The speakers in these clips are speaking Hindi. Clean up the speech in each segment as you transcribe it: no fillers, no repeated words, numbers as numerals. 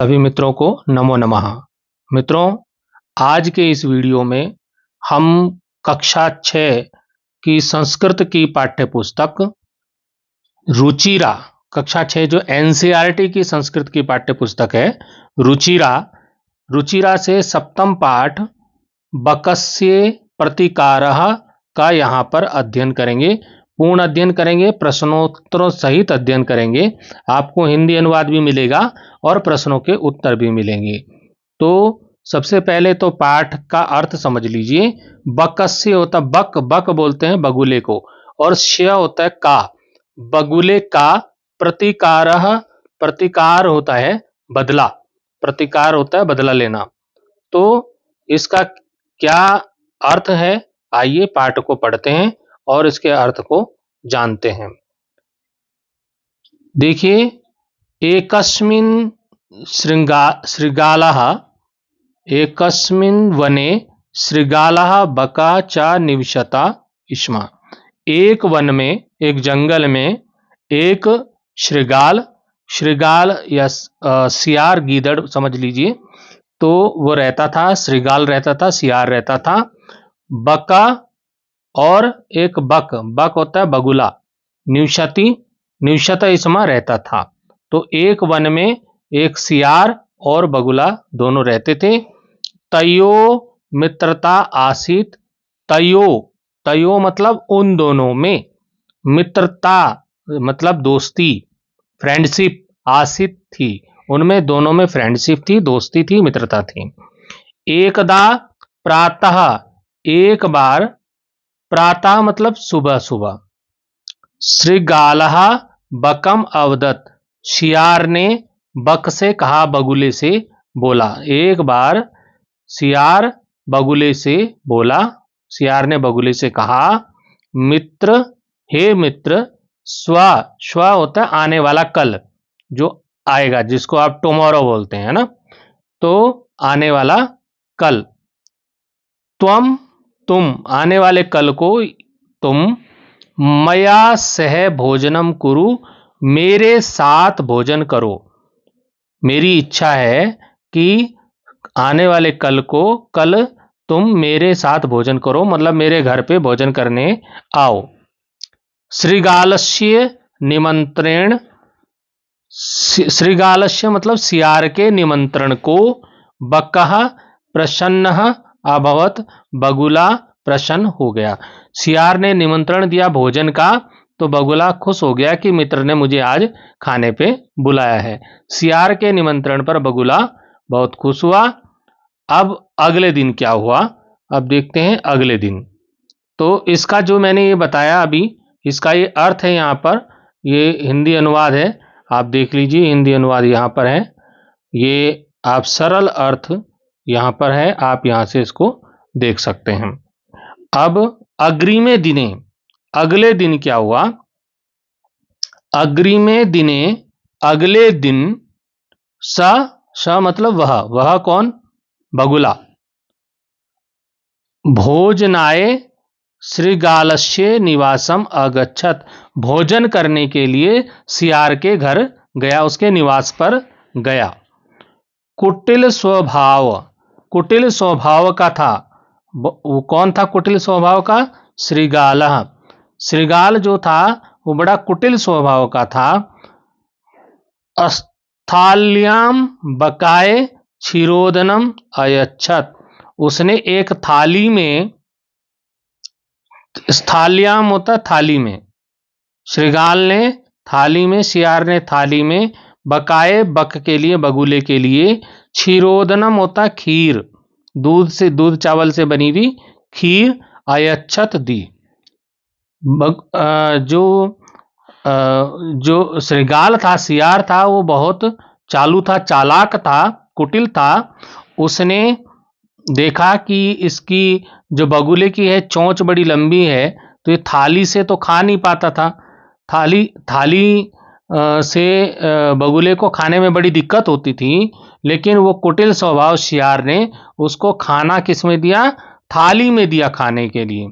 सभी मित्रों को नमो नमः। मित्रों, आज के इस वीडियो में हम कक्षा 6 की संस्कृत की पाठ्य पुस्तक रुचिरा, कक्षा 6 जो एनसीईआरटी की संस्कृत की पाठ्य पुस्तक है रुचिरा से सप्तम पाठ बकस्य प्रतिकारः का यहाँ पर अध्ययन करेंगे। पूर्ण अध्ययन करेंगे, प्रश्नोत्तरों सहित अध्ययन करेंगे। आपको हिंदी अनुवाद भी मिलेगा और प्रश्नों के उत्तर भी मिलेंगे। तो सबसे पहले तो पाठ का अर्थ समझ लीजिए। बकस्य होता है बक, बक बोलते हैं बगुले को, और स्य होता है का, बगुले का। प्रतिकारः, प्रतिकार होता है बदला, प्रतिकार होता है बदला लेना। तो इसका क्या अर्थ है, आइए पाठ को पढ़ते हैं और इसके अर्थ को जानते हैं। देखिए, एकस्मिन् शृगालः, एकस्मिन् वने शृगालः बका च निवसता स्म। एक वन में, एक जंगल में एक शृगाल, शृगाल या सियार, गीदड़ समझ लीजिए, तो वो रहता था, शृगाल रहता था, सियार रहता था। बका और एक बक, बक होता है बगुला, निवसती, निवसत इसमें रहता था। तो एक वन में एक सियार और बगुला दोनों रहते थे। तयो मित्रता आसीत, तयो, तयो मतलब उन दोनों में, मित्रता मतलब दोस्ती, फ्रेंडशिप, आसित थी, उनमें दोनों में फ्रेंडशिप थी, दोस्ती थी, मित्रता थी। एकदा प्रातः, एक बार, प्रातः मतलब सुबह सुबह, शृगालः बकम अवदत, सियार ने बक से कहा, बगुले से बोला। एक बार सियार बगुले से बोला, सियार ने बगुले से कहा, मित्र, हे मित्र, स्व, स्व होता है आने वाला, कल जो आएगा, जिसको आप टुमारो बोलते हैं ना, तो आने वाला कल। त्वम, तुम, आने वाले कल को तुम, मया सह भोजनम कुरु, मेरे साथ भोजन करो। मेरी इच्छा है कि आने वाले कल को, कल तुम मेरे साथ भोजन करो, मतलब मेरे घर पे भोजन करने आओ। शृगालस्य निमंत्रण, शृगालस्य मतलब सियार के निमंत्रण को, बकः प्रसन्न अभवत, बगुला प्रसन्न हो गया। सियार ने निमंत्रण दिया भोजन का, तो बगुला खुश हो गया कि मित्र ने मुझे आज खाने पे बुलाया है। सियार के निमंत्रण पर बगुला बहुत खुश हुआ। अब अगले दिन क्या हुआ, अब देखते हैं अगले दिन। तो इसका जो मैंने ये बताया अभी, इसका ये अर्थ है, यहाँ पर ये हिंदी अनुवाद है, आप देख लीजिए, हिंदी अनुवाद यहाँ पर है। ये आप सरल अर्थ यहाँ पर है, आप यहाँ से इसको देख सकते हैं। अब अग्रिमे दिने, अगले दिन क्या हुआ, अग्रिमे दिने, अगले दिन, स मतलब वह कौन, बगुला, भोजनाय शृगालस्य निवासम अगच्छत, भोजन करने के लिए सियार के घर गया, उसके निवास पर गया। कुटिल स्वभाव, कुटिल स्वभाव का था, वो कौन था कुटिल स्वभाव का, शृगाल, शृगाल जो था वो बड़ा कुटिल स्वभाव का था। स्थाल्याम बकाए क्षीरोदनम अयच्छत, उसने एक थाली में, स्थाल्याम होता थाली में, शृगाल ने थाली में, सियार ने थाली में, बकाए बक के लिए, बगुले के लिए, क्षीरोदनम होता खीर, दूध से, दूध चावल से बनी हुई खीर, अयच्छत दी। जो शृगाल था, सियार था, वो बहुत चालू था, चालाक था, कुटिल था। उसने देखा कि इसकी जो बगुले की है चोंच बड़ी लंबी है, तो ये थाली से तो खा नहीं पाता था, थाली से बगुले को खाने में बड़ी दिक्कत होती थी। लेकिन वो कुटिल स्वभाव सियार ने उसको खाना किस में दिया, थाली में दिया खाने के लिए,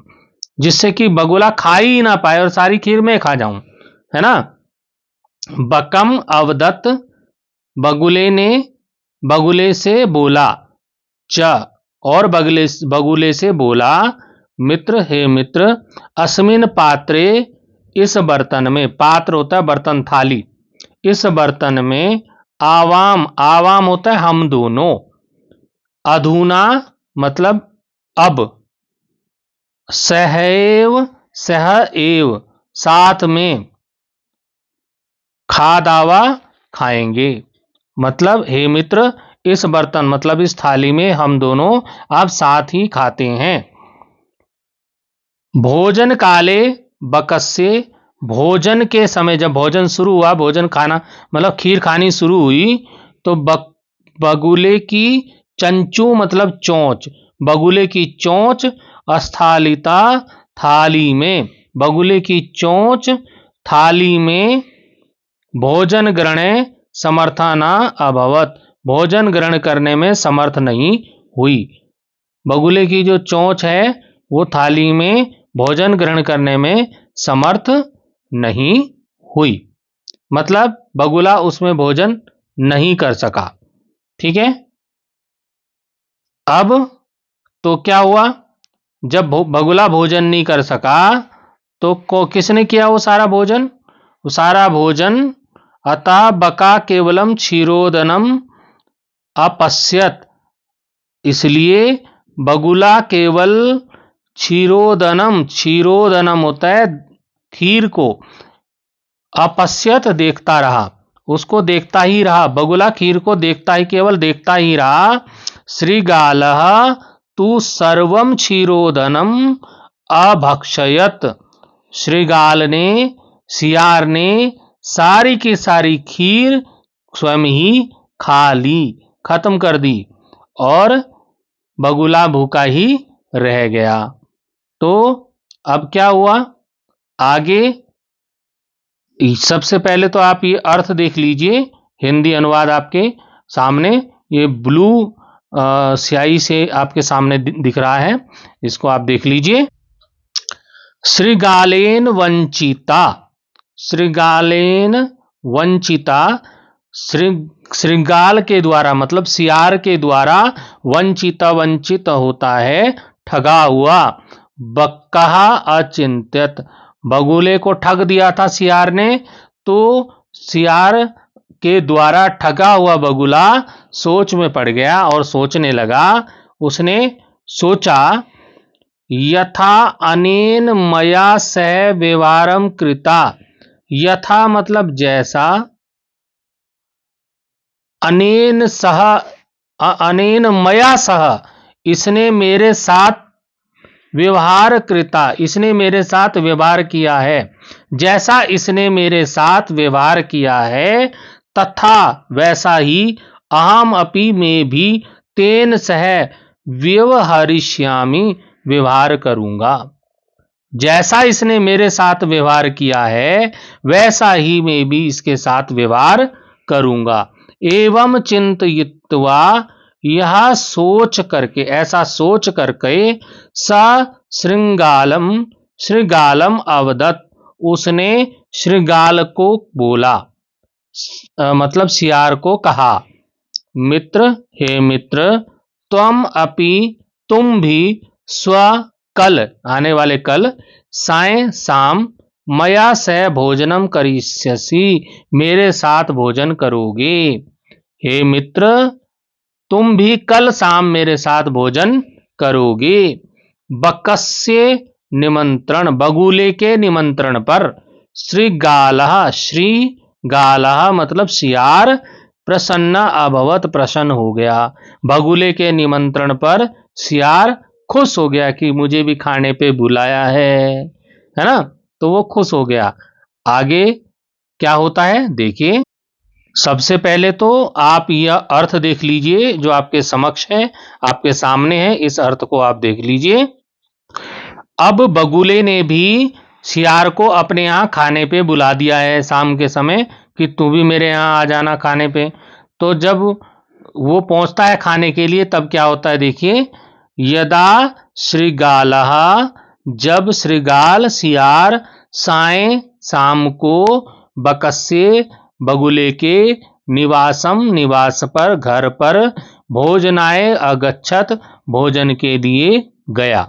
जिससे कि बगुला खा ही ना पाए और सारी खीर में खा जाऊं, है ना। बकम अवदत्त, बगुले ने बगुले से बोला, च और बगुले से बोला, मित्र हे मित्र, अस्मिन पात्रे इस बर्तन में, पात्र होता है बर्तन थाली, इस बर्तन में आवाम, आवाम होता है हम दोनों, अधुना मतलब अब, सहैव सह एव साथ में, खादावा खाएंगे। मतलब हे मित्र, इस बर्तन मतलब इस थाली में हम दोनों अब साथ ही खाते हैं। भोजन काले बकस्से, भोजन के समय, जब भोजन शुरू हुआ, भोजन खाना मतलब खीर खानी शुरू हुई, तो बगुले की चंचू मतलब चोंच, बगुले की चोंच अस्थालिता थाली में, बगुले की चोंच थाली में भोजन ग्रहणे समर्था न अभवत, भोजन ग्रहण करने में समर्थ नहीं हुई। बगुले की जो चोंच है वो थाली में भोजन ग्रहण करने में समर्थ नहीं हुई, मतलब बगुला उसमें भोजन नहीं कर सका। ठीक है। अब तो क्या हुआ, जब बगुला भोजन नहीं कर सका तो किसने किया वो सारा भोजन, वो सारा भोजन, अतः बका केवलम क्षीरोदनम अपश्यत, इसलिए बगुला केवल क्षीरोदनम, क्षीरोदनम होता है खीर को, अपश्यत देखता रहा, उसको देखता ही रहा, बगुला खीर को देखता ही, केवल देखता ही रहा। श्रीगालः तू सर्वम क्षीरोदनम अभक्षयत, श्रीगाल ने, सियार ने सारी की सारी खीर स्वयं ही खा ली, खत्म कर दी, और बगुला भूखा ही रह गया। तो अब क्या हुआ आगे, सबसे पहले तो आप ये अर्थ देख लीजिए, हिंदी अनुवाद आपके सामने, ये ब्लू स्याही से आपके सामने दिख रहा है, इसको आप देख लीजिए। श्रीगालेन वंचिता, श्रीगालेन वंचिता, श्रृंगाल के द्वारा मतलब सियार के द्वारा, वंचिता वंचित होता है ठगा हुआ, बक्कहा अचिंत्यत, बगुले को ठग दिया था सियार ने, तो सियार के द्वारा ठगा हुआ बगुला सोच में पड़ गया और सोचने लगा, उसने सोचा, यथा अनेन मया सह व्यवहारम कृता, यथा मतलब जैसा, अनेन सह, अनेन मया सह, इसने मेरे साथ व्यवहार कृता, इसने मेरे साथ व्यवहार किया है, जैसा इसने मेरे साथ व्यवहार किया है, तथा वैसा ही अहम अपि में भी तेन सह व्यवहरिष्यामि, व्यवहार करूंगा, जैसा इसने मेरे साथ व्यवहार किया है वैसा ही मैं भी इसके साथ व्यवहार करूंगा। एवं चिंतयित्वा, यह सोच करके, ऐसा सोच करके, स श्रृंगालम, श्रृंगालम अवदत, उसने श्रृंगाल को बोला, मतलब सियार को कहा, मित्र हे मित्र, त्वम अपि तुम भी, स्व कल आने वाले कल, साय शाम, मया सह भोजनम करिष्यसि, मेरे साथ भोजन करोगे, हे मित्र तुम भी कल शाम मेरे साथ भोजन करोगे। बकस्य निमंत्रण, बगुले के निमंत्रण पर, श्रीगालः, श्री गालः मतलब सियार, प्रसन्न अभवत प्रसन्न हो गया, बगुले के निमंत्रण पर सियार खुश हो गया कि मुझे भी खाने पे बुलाया है ना, तो वो खुश हो गया। आगे क्या होता है देखिए, सबसे पहले तो आप यह अर्थ देख लीजिए जो आपके समक्ष है, आपके सामने है, इस अर्थ को आप देख लीजिए। अब बगुले ने भी सियार को अपने यहाँ खाने पे बुला दिया है शाम के समय, कि तू भी मेरे यहाँ आ जाना खाने पे। तो जब वो पहुंचता है खाने के लिए, तब क्या होता है देखिए, यदा श्रीगालः, जब श्रीगाल सियार, साय शाम को, बकस्से बगुले के, निवासम निवास पर घर पर भोजनाय अगच्छत भोजन के लिए गया।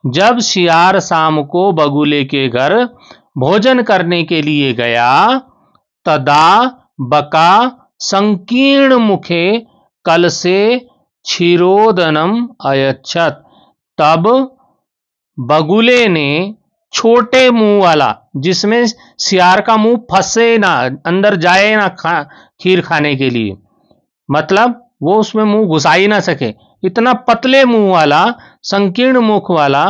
जब सियार शाम को बगुले के घर भोजन करने के लिए गया तदा बका संकीर्ण मुखे कल से क्षीरोदनम अयच्छत। तब बगुले ने छोटे मुंह वाला, जिसमें सियार का मुंह फंसे ना, अंदर जाए ना खीर खाने के लिए, मतलब वो उसमें मुंह घुसा ही ना सके, इतना पतले मुंह वाला संकीर्ण मुख वाला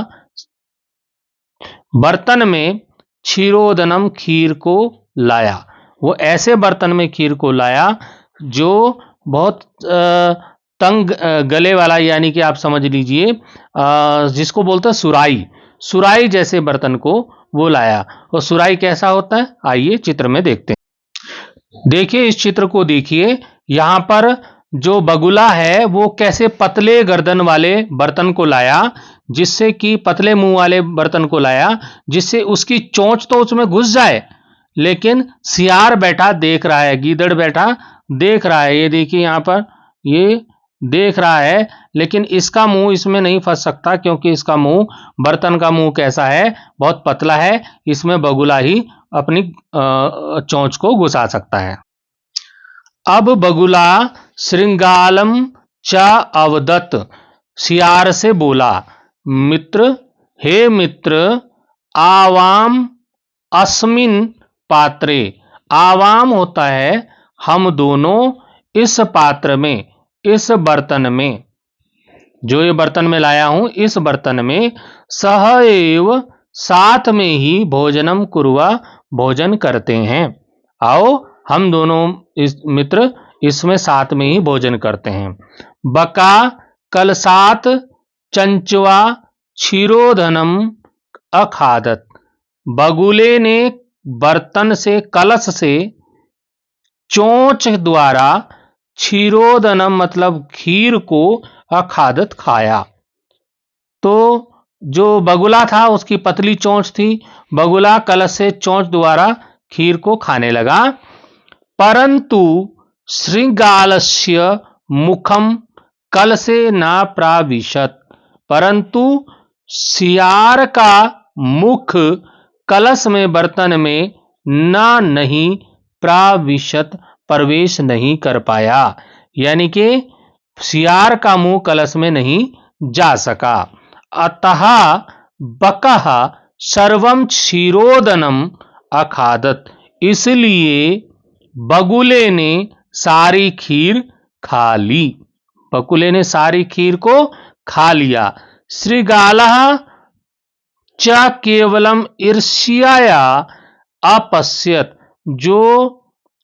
बर्तन में क्षीरोदनम खीर को लाया। वो ऐसे बर्तन में खीर को लाया जो बहुत तंग गले वाला, यानी कि आप समझ लीजिए जिसको बोलते हैं सुराई, सुराई जैसे बर्तन को वो लाया। और सुराई कैसा होता है, आइए चित्र में देखते हैं। देखिए इस चित्र को देखिए, यहां पर जो बगुला है वो कैसे पतले गर्दन वाले बर्तन को लाया, जिससे कि पतले मुंह वाले बर्तन को लाया जिससे उसकी चोंच तो उसमें घुस जाए, लेकिन सियार बैठा देख रहा है, गीदड़ बैठा देख रहा है। ये देखिए यहां पर ये देख रहा है, लेकिन इसका मुंह इसमें नहीं फंस सकता क्योंकि इसका मुंह, बर्तन का मुंह कैसा है, बहुत पतला है, इसमें बगुला ही अपनी चोंच को घुसा सकता है। अब बगुला श्रृंगालम च अवदत, सियार से बोला, मित्र, हे मित्र, आवाम अस्मिन पात्रे, आवाम होता है हम दोनों, इस पात्र में, इस बर्तन में, जो ये बर्तन में लाया हूं इस बर्तन में, सह एव साथ में ही भोजनम कुर्वा, भोजन करते हैं। आओ हम दोनों इस मित्र इसमें साथ में ही भोजन करते हैं। बका कलसात चंचवा क्षीरोधनम अखादत, बगुले ने बर्तन से, कलश से चोंच द्वारा क्षीरोदनम मतलब खीर को अखादत खाया। तो जो बगुला था उसकी पतली चोंच थी, बगुला कलश से चोंच द्वारा खीर को खाने लगा। परंतु श्रृंगालस्य मुखम कल से न प्राविशत, परंतु सियार का मुख कलश में, बर्तन में नहीं प्राविशत, प्रवेश नहीं कर पाया, यानी कि सियार का मुंह कलश में नहीं जा सका। अतः बकः सर्वम क्षीरोदनम अखादत, इसलिए बगुले ने सारी खीर खा ली, बगुले ने सारी खीर को खा लिया। श्रीगालः च केवलम ईर्ष्याया अपश्यत, जो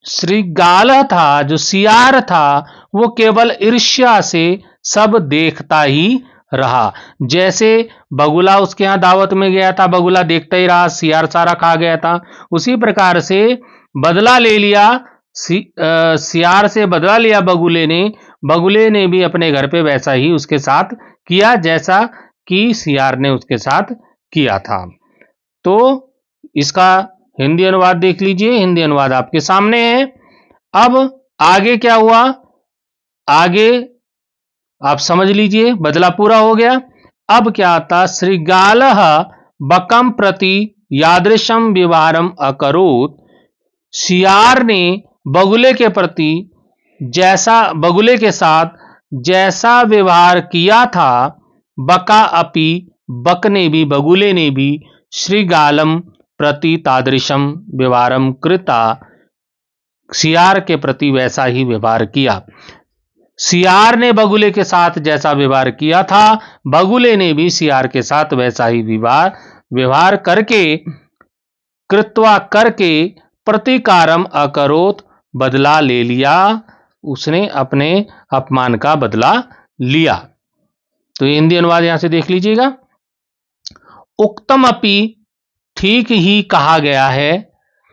श्रीगाल था, जो सियार था, वो केवल ईर्ष्या से सब देखता ही रहा। जैसे बगुला उसके यहां दावत में गया था, बगुला देखता ही रहा, सियार सारा खा गया था, उसी प्रकार से बदला ले लिया, सियार से बदला लिया बगुले ने भी अपने घर पे वैसा ही उसके साथ किया जैसा कि सियार ने उसके साथ किया था। तो इसका हिंदी अनुवाद देख लीजिए, हिंदी अनुवाद आपके सामने है। अब आगे क्या हुआ, आगे आप समझ लीजिए, बदला पूरा हो गया। अब क्या आता, श्रीगालः बकम प्रति यादृशम व्यवहारम अकरोत, सियार ने बगुले के प्रति जैसा, बगुले के साथ जैसा व्यवहार किया था, बका अपि, बक ने भी, बगुले ने भी, श्रीगालम प्रति तादृशम व्यवहारम कृता, सियार के प्रति वैसा ही व्यवहार किया। सियार ने बगुले के साथ जैसा व्यवहार किया था, बगुले ने भी सियार के साथ वैसा ही व्यवहार करके, कृत्वा करके, प्रतिकारम अकरोत, बदला ले लिया, उसने अपने अपमान का बदला लिया। तो हिंदी अनुवाद यहां से देख लीजिएगा। उक्तम अपि, ठीक ही कहा गया है,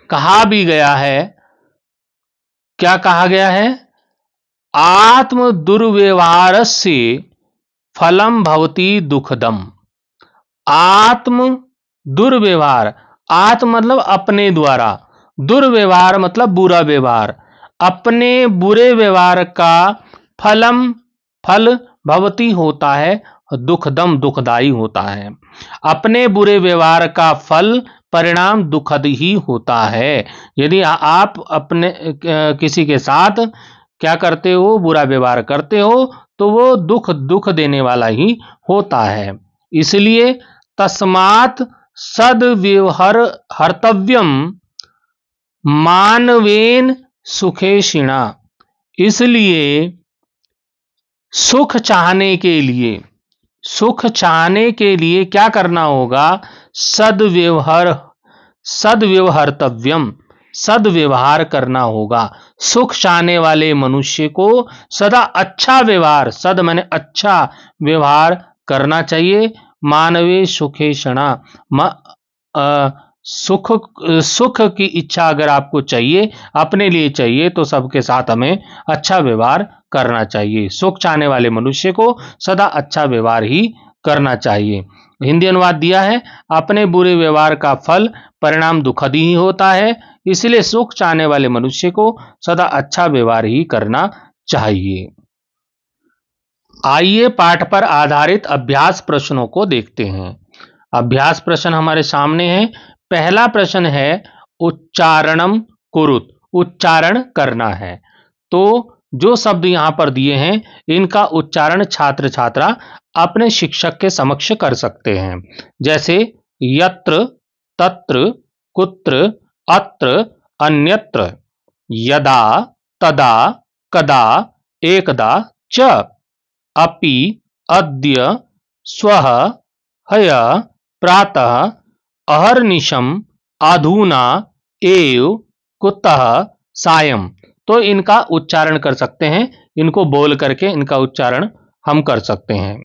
कहा भी गया है। क्या कहा गया है, आत्म दुर्व्यवहार से फलम भवती दुखदम, आत्म दुर्व्यवहार, आत्म मतलब अपने द्वारा, दुर्व्यवहार मतलब बुरा व्यवहार, अपने बुरे व्यवहार का फल भवती होता है, दुखदम दुखदाई होता है। अपने बुरे व्यवहार का फल परिणाम दुखद ही होता है। यदि आप अपने किसी के साथ क्या करते हो, बुरा व्यवहार करते हो, तो वो दुख देने वाला ही होता है। इसलिए तस्मात् सद्व्यवहर हर्तव्यम मानवेन सुखेषिणा। इसलिए सुख चाहने के लिए क्या करना होगा? सद्व्यवहर्तव्यम, सद्व्यवहार करना होगा। सुख चाहने वाले मनुष्य को सदा अच्छा व्यवहार, सद माने अच्छा व्यवहार करना चाहिए। मानवे सुखेषणा, सुख की इच्छा अगर आपको चाहिए, अपने लिए चाहिए, तो सबके साथ हमें अच्छा व्यवहार करना चाहिए। सुख चाहने वाले मनुष्य को सदा अच्छा व्यवहार ही करना चाहिए। हिंदी अनुवाद दिया है, अपने बुरे व्यवहार का फल परिणाम दुखद ही होता है, इसलिए सुख चाहने वाले मनुष्य को सदा अच्छा व्यवहार ही करना चाहिए। आइए पाठ पर आधारित अभ्यास प्रश्नों को देखते हैं। अभ्यास प्रश्न हमारे सामने है। पहला प्रश्न है उच्चारणम कुरुत, उच्चारण करना है। तो जो शब्द यहां पर दिए हैं, इनका उच्चारण छात्र छात्रा अपने शिक्षक के समक्ष कर सकते हैं। जैसे यत्र, तत्र, कुत्र, अत्र, अन्यत्र, यदा, तदा, कदा, एकदा च, अपि, अद्य, स्वः, ह्यः, प्रातः, अहर्निशम, अधुना, एव, कुतः, सायं। तो इनका उच्चारण कर सकते हैं, इनको बोल करके इनका उच्चारण हम कर सकते हैं।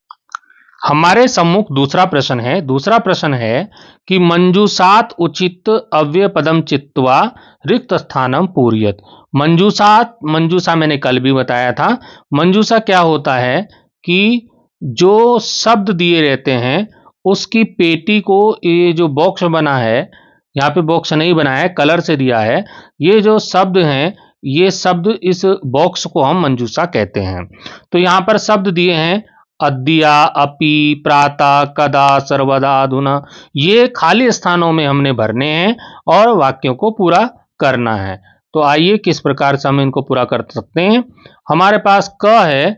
हमारे सम्मुख दूसरा प्रश्न है। दूसरा प्रश्न है कि मंजूषात उचित अव्यय पदम चित्वा रिक्त स्थानम पूर्यत। मंजूषा मैंने कल भी बताया था। मंजूषा क्या होता है कि जो शब्द दिए रहते हैं, उसकी पेटी को, ये जो बॉक्स बना है, यहाँ पे बॉक्स नहीं बनाया है, कलर से दिया है, ये जो शब्द हैं, ये शब्द, इस बॉक्स को हम मंजूषा कहते हैं। तो यहाँ पर शब्द दिए हैं अद्या, अपि, प्रातः, कदा, सर्वदा, अधुना। ये खाली स्थानों में हमने भरने हैं और वाक्यों को पूरा करना है। तो आइए किस प्रकार से हम इनको पूरा कर सकते हैं। हमारे पास क है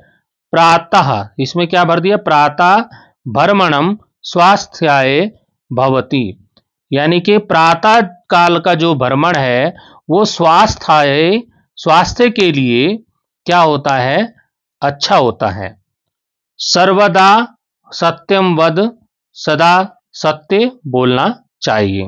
प्रातः, इसमें क्या भर दिया? प्रातः भ्रमणम स्वास्थ्याय भवति, यानी कि प्रातः काल का जो भ्रमण है वो स्वास्थ्य के लिए क्या होता है? अच्छा होता है। सर्वदा सत्यम वद, सदा सत्य बोलना चाहिए।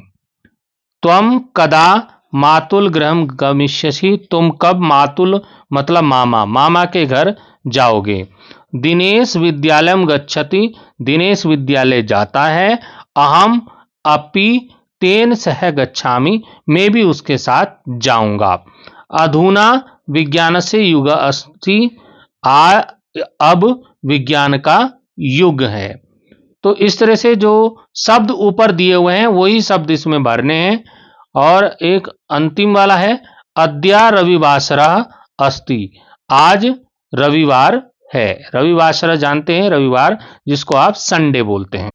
त्वम कदा मातुल गृहम गमिष्यसि, तुम कब मातुल मतलब मामा के घर जाओगे। दिनेश विद्यालयम गच्छति, दिनेश विद्यालय जाता है। अहम अपि तेन सह गच्छामि, मैं भी उसके साथ जाऊंगा। अधुना विज्ञान से युग अस्ति, अब विज्ञान का युग है। तो इस तरह से जो शब्द ऊपर दिए हुए हैं वही शब्द इसमें भरने हैं। और एक अंतिम वाला है अद्या रविवासरः अस्ति, आज रविवार है। रविवासरः जानते हैं, रविवार, जिसको आप संडे बोलते हैं।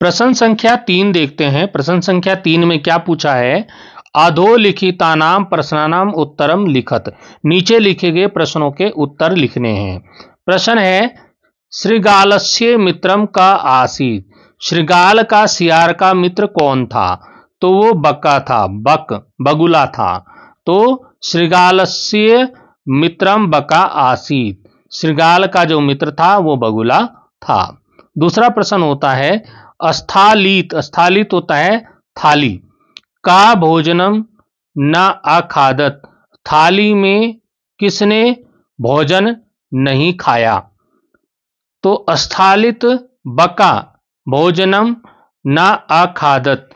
प्रश्न संख्या 3 देखते हैं। प्रश्न संख्या 3 में क्या पूछा है? अधोलिखितानाम प्रश्नानाम उत्तरम लिखत। नीचे लिखे गए प्रश्नों के उत्तर लिखने हैं। प्रश्न है श्रृगालस्य मित्रम का आसीत। श्रृगाल का सियार का मित्र कौन था? तो वो बक्का था, बगुला था। तो श्रृगालस्य मित्रम बका आसीत, श्रृगाल का जो मित्र था वो बगुला था। दूसरा प्रश्न होता है स्थलित, स्थलित होता है थाली, का भोजनम न अखादत, थाली में किसने भोजन नहीं खाया। तो स्थलित बका भोजनम न अखादत,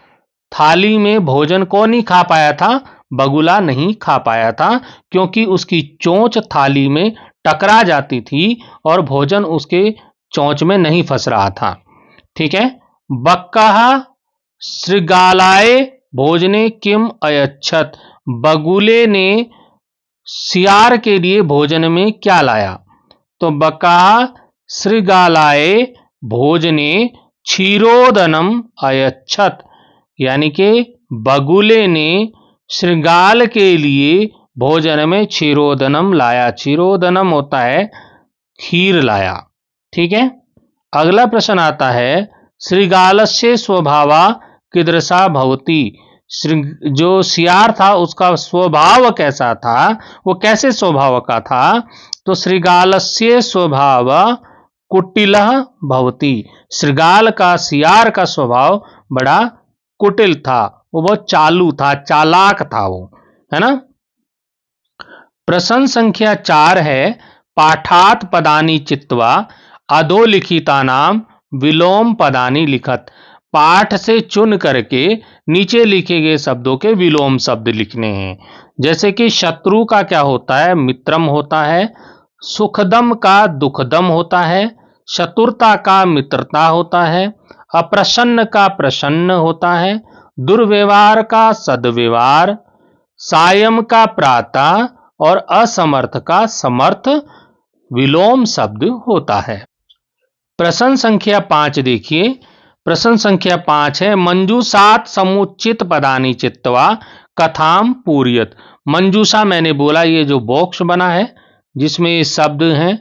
थाली में भोजन कौन नहीं खा पाया था? बगुला नहीं खा पाया था, क्योंकि उसकी चोंच थाली में टकरा जाती थी और भोजन उसके चोंच में नहीं फंस रहा था। ठीक है। बक्कः श्रृगालाय भोजने किम अयच्छत, बगुले ने सियार के लिए भोजन में क्या लाया? तो बका श्रृगालाय भोजने क्षीरोदनम अयच्छत, यानी कि बगुले ने श्रृगाल के लिए भोजन में क्षीरोदनम लाया। क्षीरोदनम होता है खीर लाया। ठीक है। अगला प्रश्न आता है श्रृगालस्य स्वभावा कीदृशा भवति। जो सियार था उसका स्वभाव कैसा था, वो कैसे स्वभाव का था? तो श्रृगालस्य स्वभाव कुटिलः भवति। श्रृगाल का, सियार का स्वभाव बड़ा कुटिल था, वो बहुत चालू था, चालाक था वो, है ना। प्रश्न संख्या 4 है पाठात पदानि चित्वा अधोलिखितानाम विलोम पदानि लिखत। पाठ से चुन करके नीचे लिखे गए शब्दों के विलोम शब्द लिखने हैं। जैसे कि शत्रु का क्या होता है? मित्रम होता है। सुखदम का दुखदम होता है। चतुरता का मित्रता होता है। अप्रसन्न का प्रसन्न होता है। दुर्व्यवहार का सद्व्यवहार, सायं का प्रातः और असमर्थ का समर्थ विलोम शब्द होता है। प्रश्न संख्या 5 देखिए। प्रश्न संख्या 5 है मंजूषात समुचित पदानि चित्वा कथाम पूर्यत। मंजूषा मैंने बोला ये जो बॉक्स बना है जिसमें ये शब्द हैं,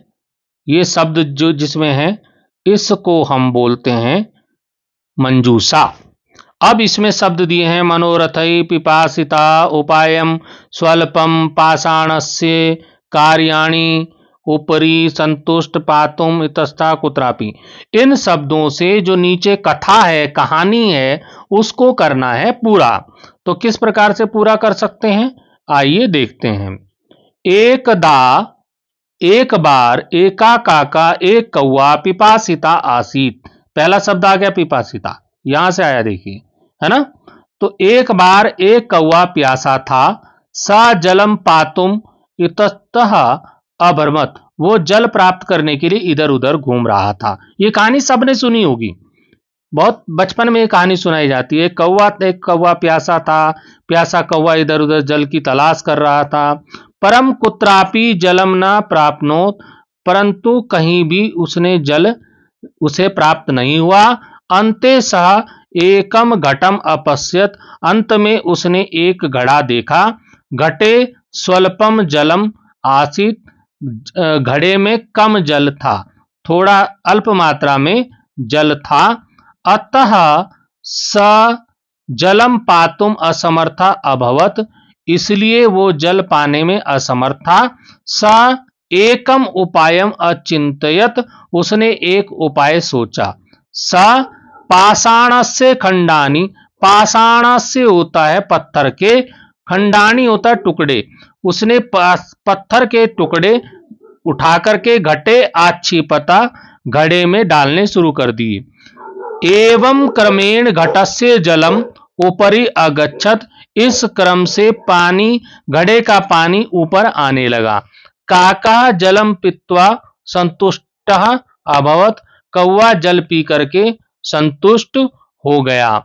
ये शब्द जो जिसमें हैं इसको हम बोलते हैं मंजूषा। अब इसमें शब्द दिए हैं मनोरथई, पिपासिता, उपायम, स्वल्पम, पाषाणस्य, कार्याणि, ऊपरी, संतुष्ट, पातुम, इतस्था, कुत्रापि। इन शब्दों से जो नीचे कथा है, कहानी है, उसको करना है पूरा। तो किस प्रकार से पूरा कर सकते हैं, आइए देखते हैं। एकदा, एक बार, एका काका, एक कौआ, पिपासिता आसीत। पहला शब्द आ गया पिपासिता, यहां से आया देखिए, है ना। तो एक बार एक कौआ प्यासा था। सा जलम पातुम इतस्तः अभरमत। वो जल प्राप्त करने के लिए इधर उधर घूम रहा था। ये कहानी सबने सुनी होगी, बहुत बचपन में ये कहानी सुनाई जाती है। एक कौआ प्यासा था, प्यासा कौआ इधर उधर जल की तलाश कर रहा था। परम कुत्रापि जलम न प्राप्नोत, परंतु कहीं भी उसने जल उसे प्राप्त नहीं हुआ। अंते सह एकम घटम अपश्यत, अंत में उसने एक घड़ा देखा। घटे स्वल्पम जलम आसीत, घड़े में कम जल था, थोड़ा अल्प मात्रा में जल था। अतः स जलम पातुम असमर्था अभवत, इसलिए वो जल पाने में असमर्थ था। स एकम उपायम अचिंतयत, उसने एक उपाय सोचा। स पाषाणस्य खंडानी, पाषाणस्य होता है पत्थर के, खंडानी होता है टुकड़े। उसने पत्थर के टुकड़े उठा करके घटे आक्षिपता, घड़े में डालने शुरू कर दिए। एवं क्रमेण घटस्य जलम ऊपरी अगच्छत, इस क्रम से पानी, घड़े का पानी ऊपर आने लगा। काका जलम पीत्वा संतुष्टः अभवत, कौवा जल पी करके संतुष्ट हो गया।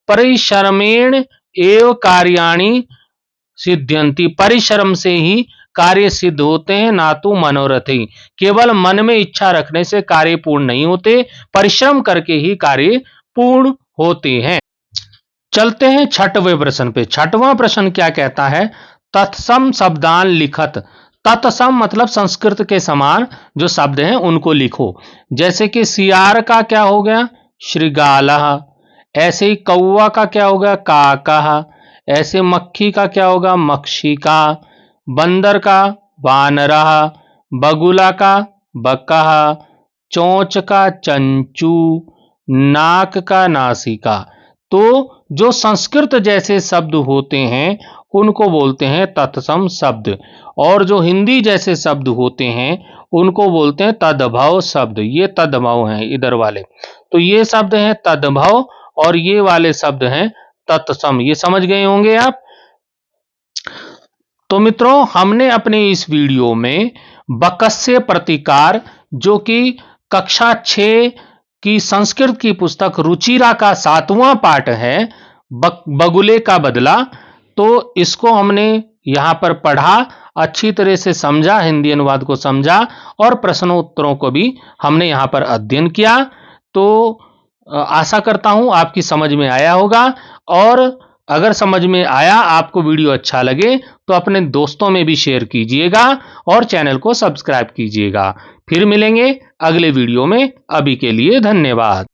परिश्रमेण एव कार्याणि सिद्ध्यन्ति, परिश्रम से ही कार्य सिद्ध होते हैं, ना तो मनोरथ ही। केवल मन में इच्छा रखने से कार्य पूर्ण नहीं होते, परिश्रम करके ही कार्य पूर्ण होते हैं। चलते हैं छठवें प्रश्न पे। छठवां प्रश्न क्या कहता है? तत्सम शब्दान लिखत। तत्सम मतलब संस्कृत के समान जो शब्द हैं उनको लिखो। जैसे कि सियार का क्या हो गया? श्रृगालः। ऐसे ही कौवा का क्या हो गया? काकः। ऐसे मक्खी का क्या होगा? मक्षिका। बंदर का वानरः। बगुला का बकः। चोंच का चंचू। नाक का नासिका। तो जो संस्कृत जैसे शब्द होते हैं उनको बोलते हैं तत्सम शब्द, और जो हिंदी जैसे शब्द होते हैं उनको बोलते हैं तद्भव शब्द। ये तद्भव हैं इधर वाले, तो ये शब्द हैं तद्भव और ये वाले शब्द हैं तत्सम। ये समझ गए होंगे आप। तो मित्रों, हमने अपने इस वीडियो में बकस्य प्रतिकार, जो कि कक्षा 6 की संस्कृत की पुस्तक रुचिरा का 7वां पाठ है, बगुले का बदला, तो इसको हमने यहां पर पढ़ा। अच्छी तरह से समझा, हिंदी अनुवाद को समझा और प्रश्नोत्तरों को भी हमने यहाँ पर अध्ययन किया। तो आशा करता हूँ आपकी समझ में आया होगा, और अगर समझ में आया, आपको वीडियो अच्छा लगे तो अपने दोस्तों में भी शेयर कीजिएगा और चैनल को सब्सक्राइब कीजिएगा। फिर मिलेंगे अगले वीडियो में। अभी के लिए धन्यवाद।